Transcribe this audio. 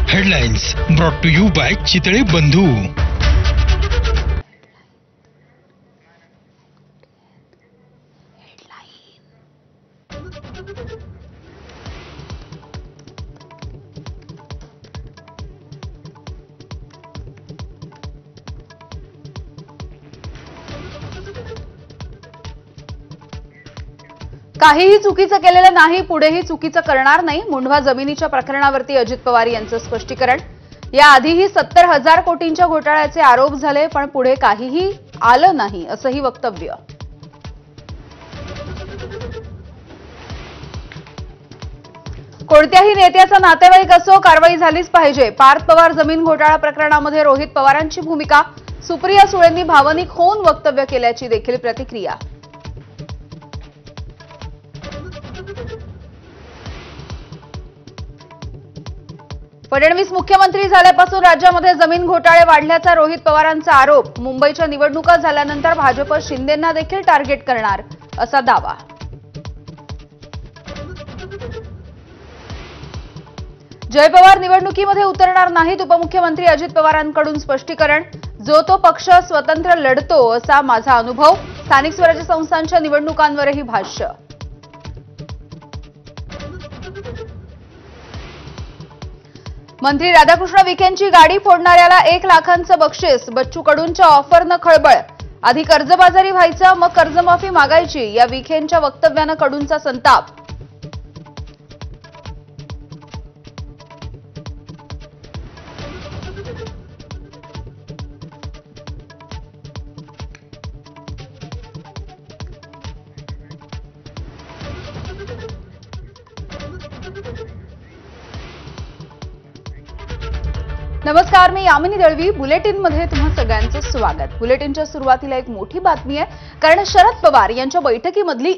Headlines brought to you by Chitale Bandhu. काहीही चुकीचं केलेलं नाही, पुढेही चुकीचं करणार नाही। मुंढवा जमिनीच्या प्रकरणावरती अजित पवार यांचं स्पष्टीकरण। याआधीही 70,000 कोटींच्या घोटाळ्याचे आरोप झाले, पण पुढे काहीही आलं नाही असंही वक्तव्य। कोणत्याही नेत्याचा नातेवाईक असो, कारवाई झालीच पाहिजे। पार्थ पवार जमीन घोटाळा प्रकरणामध्ये रोहित पवारांची भूमिका। सुप्रिया सुळेंनी भावनिक होऊन वक्तव्य केल्याची देखील प्रतिक्रिया। फडणवीस मुख्यमंत्री झाल्यापासून राज्यामध्ये जमीन घोटाळे वाढल्याचा रोहित पवारांचा आरोप। मुंबईच्या निवडणुका झाल्यानंतर भाजप शिंदेंना देखील टार्गेट करणार असा दावा। जय पवार निवडणुकीमध्ये उतरणार नाहीत, उपमुख्यमंत्री अजित पवारांकडून स्पष्टीकरण। जो तो पक्ष स्वतंत्र लढतो असा माझा अनुभव। स्थानिक स्वराज्य संस्थांच्या निवडणुकांवरही भाष्य। मंत्री राधाकृष्ण विखेंची गाडी फोडणाऱ्याला 1 लाखांचं बक्षीस। बच्चू कडूंच्या ऑफरनं खळबळ। आधी कर्जबाजारी व्हायचं, मग कर्जमाफी मागायची। या विखेंच्या वक्तव्यानं कडूंचा संताप। नमस्कार, मी यामिनी दळवी। बुलेटिनमध्ये तुम्हा सगळ्यांचं स्वागत। बुलेटिनच्या सुरुवातीला एक मोठी बातमी आहे, कारण शरद पवार यांच्या बैठकीमधली